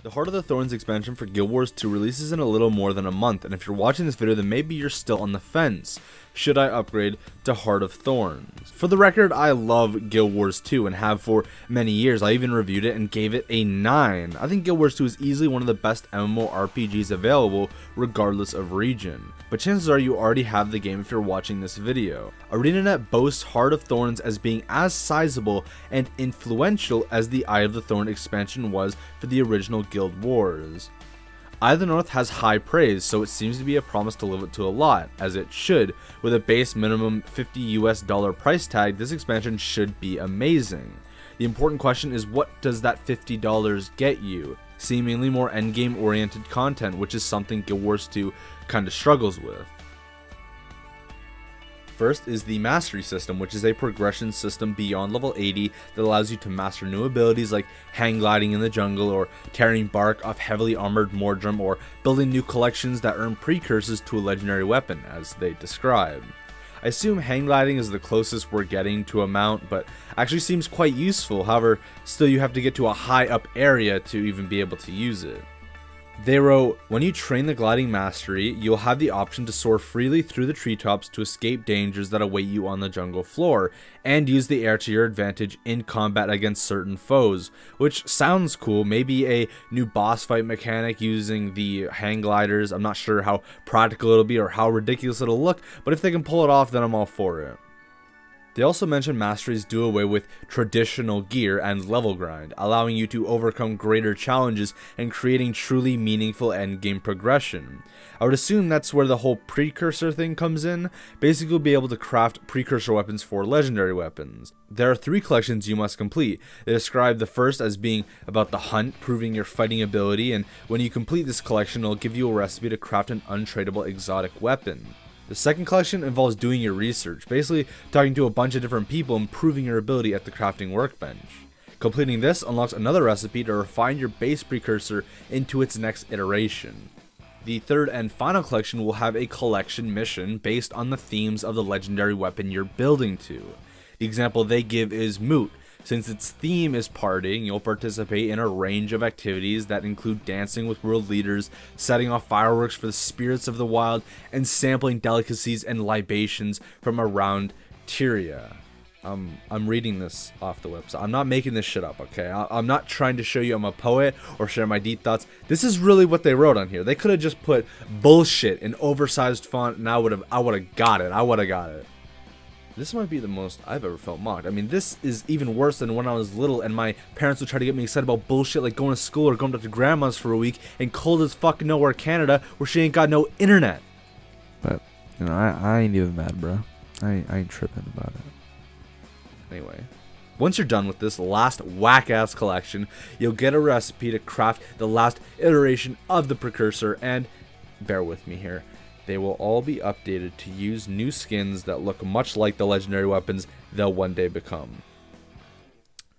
The Heart of the Thorns expansion for Guild Wars 2 releases in a little more than a month, and if you're watching this video, then maybe you're still on the fence. Should I upgrade to Heart of Thorns? For the record, I love Guild Wars 2 and have for many years. I even reviewed it and gave it a 9. I think Guild Wars 2 is easily one of the best MMORPGs available, regardless of region. But chances are you already have the game if you're watching this video. ArenaNet boasts Heart of Thorns as being as sizable and influential as the Eye of the Thorn expansion was for the original Guild Wars. Eye of the North has high praise, so it seems to be a promise to live up to a lot, as it should. With a base minimum $50 price tag, this expansion should be amazing. The important question is, what does that $50 get you? Seemingly more endgame oriented content, which is something Guild Wars 2 kinda struggles with. First is the Mastery system, which is a progression system beyond level 80 that allows you to master new abilities like hang gliding in the jungle, or tearing bark off heavily armored Mordrum, or building new collections that earn precursors to a legendary weapon, as they describe. I assume hang gliding is the closest we're getting to a mount, but actually seems quite useful. However, still you have to get to a high up area to even be able to use it. They wrote, when you train the gliding mastery, you'll have the option to soar freely through the treetops to escape dangers that await you on the jungle floor, and use the air to your advantage in combat against certain foes, which sounds cool. Maybe a new boss fight mechanic using the hang gliders. I'm not sure how practical it'll be or how ridiculous it'll look, but if they can pull it off, then I'm all for it. They also mentioned masteries do away with traditional gear and level grind, allowing you to overcome greater challenges and creating truly meaningful endgame progression. I would assume that's where the whole precursor thing comes in. Basically, you'll be able to craft precursor weapons for legendary weapons. There are 3 collections you must complete. They describe the first as being about the hunt, proving your fighting ability, and when you complete this collection, it'll give you a recipe to craft an untradeable exotic weapon. The second collection involves doing your research, basically talking to a bunch of different people and proving your ability at the crafting workbench. Completing this unlocks another recipe to refine your base precursor into its next iteration. The third and final collection will have a collection mission based on the themes of the legendary weapon you're building to. The example they give is Moot. Since its theme is partying, you'll participate in a range of activities that include dancing with world leaders, setting off fireworks for the spirits of the wild, and sampling delicacies and libations from around Tyria. I'm reading this off the website. I'm not making this shit up, okay? I'm not trying to show you I'm a poet or share my deep thoughts. This is really what they wrote on here. They could have just put bullshit in oversized font and I would have got it. This might be the most I've ever felt mocked. I mean, this is even worse than when I was little and my parents would try to get me excited about bullshit like going to school or going up to grandma's for a week in cold as fuck nowhere Canada where she ain't got no internet. But, you know, I ain't even mad, bro. I ain't tripping about it. Anyway, once you're done with this last whack-ass collection, you'll get a recipe to craft the last iteration of the precursor, and bear with me here, they will all be updated to use new skins that look much like the legendary weapons they'll one day become.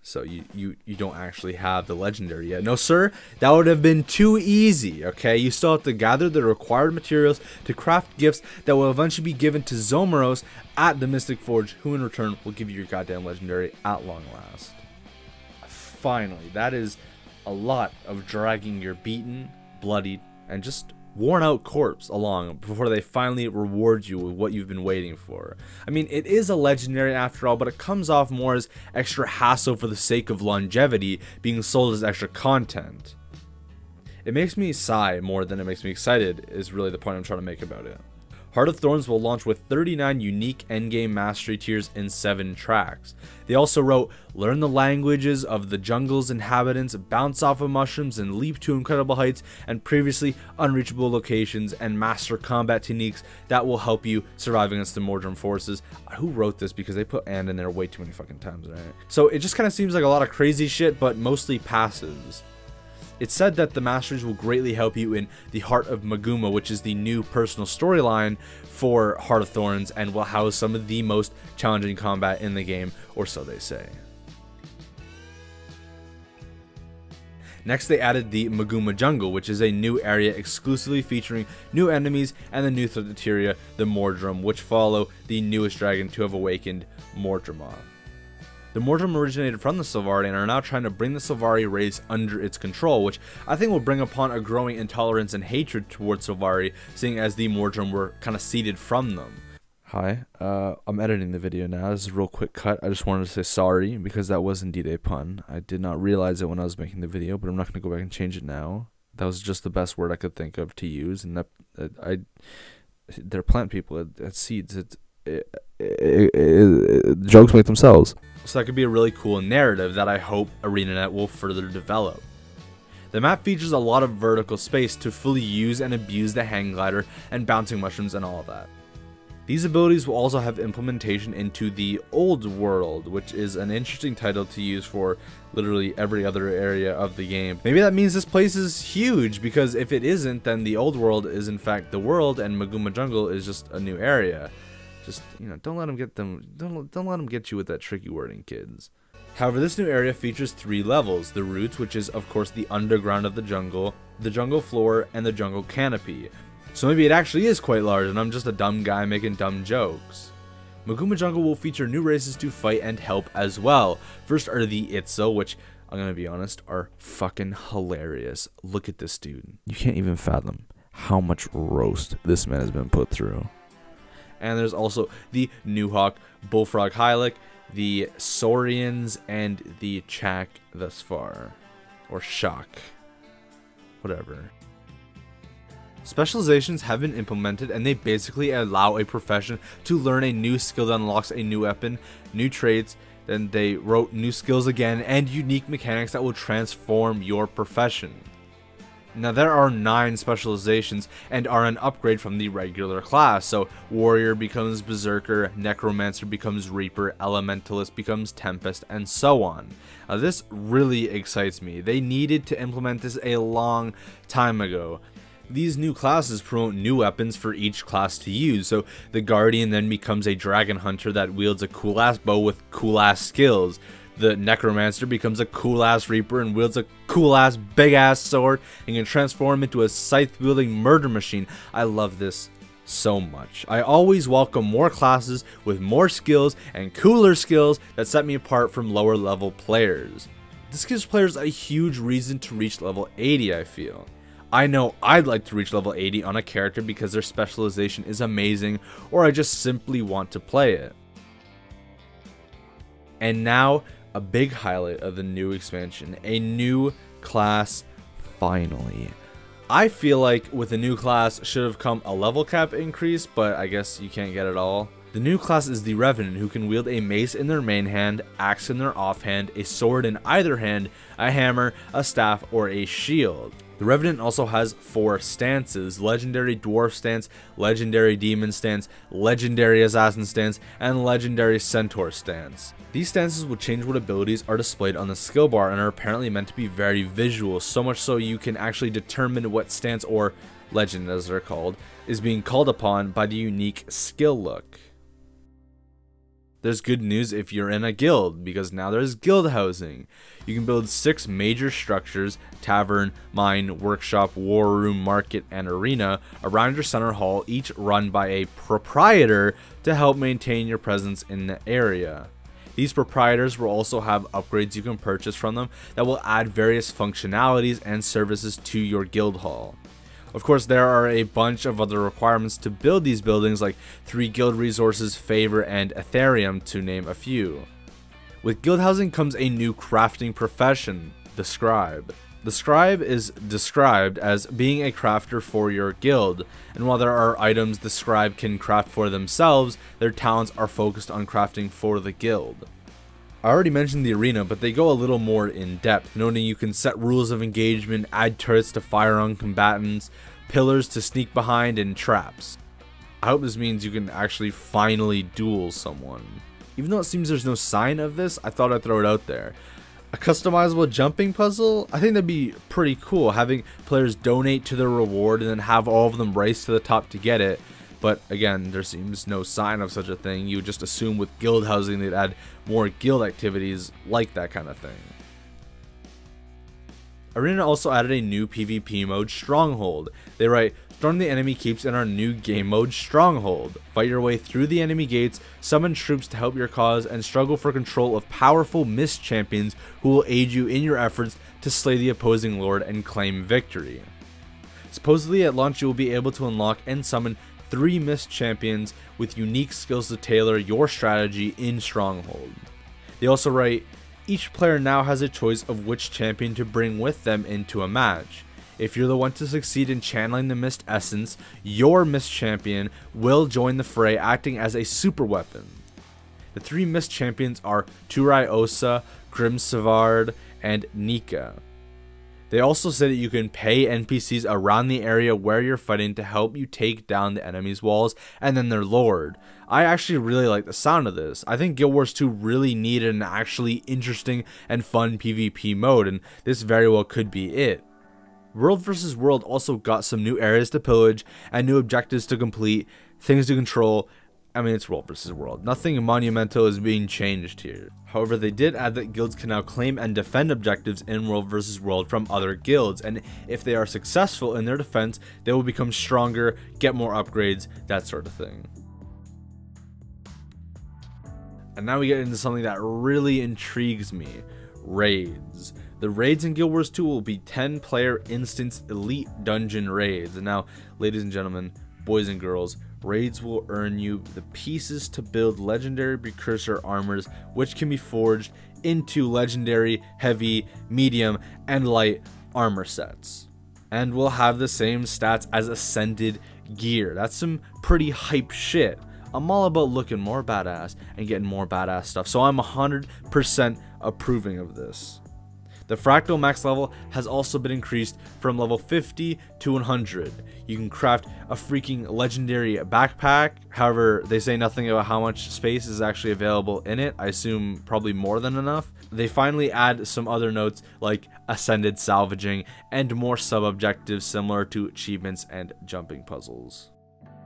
So you don't actually have the legendary yet. No sir, that would have been too easy, okay? You still have to gather the required materials to craft gifts that will eventually be given to Zomeros at the Mystic Forge, who in return will give you your goddamn legendary at long last. Finally, that is a lot of dragging your beaten, bloodied, and just worn out corpse along before they finally reward you with what you've been waiting for. I mean, it is a legendary after all, but it comes off more as extra hassle for the sake of longevity being sold as extra content. It makes me sigh more than it makes me excited is really the point I'm trying to make about it. Heart of Thorns will launch with 39 unique endgame mastery tiers in 7 tracks. They also wrote, learn the languages of the jungle's inhabitants, bounce off of mushrooms and leap to incredible heights and previously unreachable locations, and master combat techniques that will help you survive against the Mordrum forces. Who wrote this? Because they put and in there way too many fucking times, right? So it just kind of seems like a lot of crazy shit, but mostly passives. It's said that the masteries will greatly help you in the Heart of Maguma, which is the new personal storyline for Heart of Thorns, and will house some of the most challenging combat in the game, or so they say. Next, they added the Maguma Jungle, which is a new area exclusively featuring new enemies and the new threat to Tyria, the Mordrum, which follow the newest dragon to have awakened, Mordremoth. The Mordrum originated from the Sylvari and are now trying to bring the Sylvari race under its control, which I think will bring upon a growing intolerance and hatred towards Sylvari, seeing as the Mordrum were kind of seeded from them. Hi, I'm editing the video now. This is a real quick cut. I just wanted to say sorry because that was indeed a pun. I did not realize it when I was making the video, but I'm not going to go back and change it now. That was just the best word I could think of to use, and they're plant people. It's seeds. Jokes make themselves. So that could be a really cool narrative that I hope ArenaNet will further develop. The map features a lot of vertical space to fully use and abuse the hang glider and bouncing mushrooms and all of that. These abilities will also have implementation into the old world, which is an interesting title to use for literally every other area of the game. Maybe that means this place is huge, because if it isn't, then the old world is in fact the world and Maguma Jungle is just a new area. Just, you know, don't let them get you with that tricky wording, kids. However, this new area features 3 levels: the roots, which is of course the underground of the jungle floor, and the jungle canopy. So maybe it actually is quite large and I'm just a dumb guy making dumb jokes. Maguma Jungle will feature new races to fight and help as well. First are the Itzo, which, I'm gonna be honest, are fucking hilarious. Look at this dude. You can't even fathom how much roast this man has been put through. And there's also the Nuhawk, Bullfrog Hylic, the Saurians, and the Chak thus far. Or Shock. Whatever. Specializations have been implemented, and they basically allow a profession to learn a new skill that unlocks a new weapon, new traits, then they wrote new skills again, and unique mechanics that will transform your profession. Now there are 9 specializations and are an upgrade from the regular class, so Warrior becomes Berserker, Necromancer becomes Reaper, Elementalist becomes Tempest, and so on. This really excites me. They needed to implement this a long time ago. These new classes promote new weapons for each class to use, so the Guardian then becomes a Dragon Hunter that wields a cool ass bow with cool ass skills. The Necromancer becomes a cool ass Reaper and wields a cool ass big ass sword and can transform into a scythe wielding murder machine. I love this so much. I always welcome more classes with more skills and cooler skills that set me apart from lower level players. This gives players a huge reason to reach level 80, I feel. I know I'd like to reach level 80 on a character because their specialization is amazing, or I just simply want to play it. And now, a big highlight of the new expansion, a new class finally. I feel like with a new class should have come a level cap increase, but I guess you can't get it all. The new class is the Revenant, who can wield a mace in their main hand, axe in their offhand, a sword in either hand, a hammer, a staff, or a shield. The Revenant also has 4 stances: Legendary Dwarf stance, Legendary Demon stance, Legendary Assassin stance, and Legendary Centaur stance. These stances will change what abilities are displayed on the skill bar and are apparently meant to be very visual, so much so you can actually determine what stance, or legend as they're called, is being called upon by the unique skill look. There's good news if you're in a guild, because now there's guild housing. You can build 6 major structures: tavern, mine, workshop, war room, market, and arena around your center hall, each run by a proprietor to help maintain your presence in the area. These proprietors will also have upgrades you can purchase from them that will add various functionalities and services to your guild hall. Of course, there are a bunch of other requirements to build these buildings, like 3 guild resources, favor, and Ethereum, to name a few. With guild housing comes a new crafting profession, the Scribe. The Scribe is described as being a crafter for your guild, and while there are items the Scribe can craft for themselves, their talents are focused on crafting for the guild. I already mentioned the arena, but they go a little more in depth, noting you can set rules of engagement, add turrets to fire on combatants, pillars to sneak behind, and traps. I hope this means you can actually finally duel someone. Even though it seems there's no sign of this, I thought I'd throw it out there. A customizable jumping puzzle? I think that'd be pretty cool, having players donate to their reward and then have all of them race to the top to get it. But again, there seems no sign of such a thing. You would just assume with guild housing they'd add more guild activities like that kind of thing. Arena also added a new PvP mode, Stronghold. They write, Storm the enemy keeps in our new game mode Stronghold. Fight your way through the enemy gates, summon troops to help your cause, and struggle for control of powerful mist champions who will aid you in your efforts to slay the opposing lord and claim victory. Supposedly at launch you will be able to unlock and summon 3 mist champions with unique skills to tailor your strategy in Stronghold. They also write, each player now has a choice of which champion to bring with them into a match. If you're the one to succeed in channeling the Mist Essence, your Mist Champion will join the fray acting as a super weapon. The 3 Mist Champions are Turai Osa, Grimsavard, and Nika. They also say that you can pay NPCs around the area where you're fighting to help you take down the enemy's walls and then their lord. I actually really like the sound of this. I think Guild Wars 2 really needed an actually interesting and fun PvP mode, and this very well could be it. World vs. World also got some new areas to pillage and new objectives to complete, things to control. I mean, it's World vs. World. Nothing monumental is being changed here. However, they did add that guilds can now claim and defend objectives in World vs. World from other guilds, and if they are successful in their defense, they will become stronger, get more upgrades, that sort of thing. And now we get into something that really intrigues me, raids. The raids in Guild Wars 2 will be 10-player instance elite dungeon raids. And now, ladies and gentlemen, boys and girls, raids will earn you the pieces to build legendary precursor armors, which can be forged into legendary, heavy, medium, and light armor sets. And will have the same stats as ascended gear. That's some pretty hype shit. I'm all about looking more badass and getting more badass stuff, so I'm 100% approving of this. The fractal max level has also been increased from level 50 to 100. You can craft a freaking legendary backpack. However, they say nothing about how much space is actually available in it. I assume probably more than enough. They finally add some other notes like ascended salvaging and more sub-objectives similar to achievements and jumping puzzles.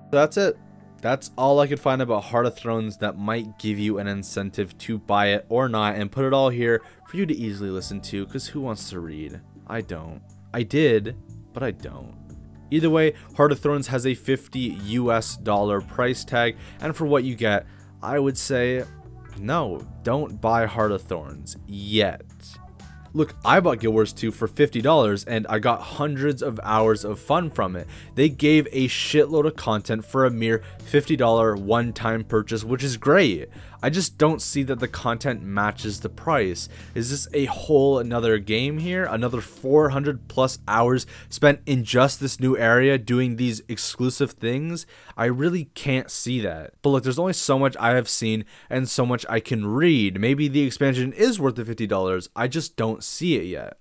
That's it. That's all I could find about Heart of Thrones that might give you an incentive to buy it or not, and put it all here for you to easily listen to, because who wants to read? I don't. I did, but I don't. Either way, Heart of Thorns has a $50 US price tag, and for what you get, I would say, no, don't buy Heart of Thorns yet. Look, I bought Guild Wars 2 for $50 and I got hundreds of hours of fun from it. They gave a shitload of content for a mere $50 one-time purchase, which is great. I just don't see that the content matches the price. Is this a whole another game here? Another 400 plus hours spent in just this new area doing these exclusive things? I really can't see that. But look, there's only so much I have seen and so much I can read. Maybe the expansion is worth the $50. I just don't see it yet.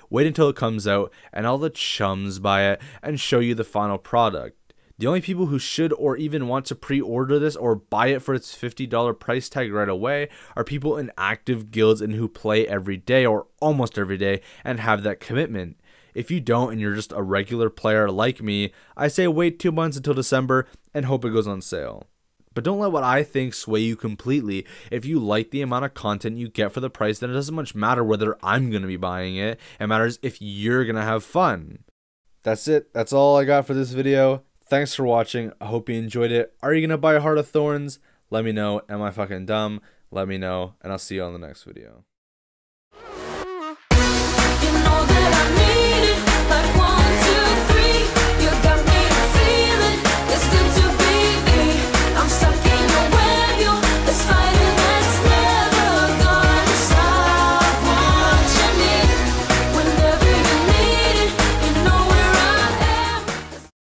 Wait until it comes out and all the chums buy it and show you the final product. The only people who should or even want to pre-order this or buy it for its $50 price tag right away are people in active guilds and who play every day or almost every day and have that commitment. If you don't and you're just a regular player like me, I say wait 2 months until December and hope it goes on sale. But don't let what I think sway you completely. If you like the amount of content you get for the price, then it doesn't much matter whether I'm going to be buying it. It matters if you're going to have fun. That's it. That's all I got for this video. Thanks for watching. I hope you enjoyed it. Are you going to buy Heart of Thorns? Let me know. Am I fucking dumb? Let me know. And I'll see you on the next video.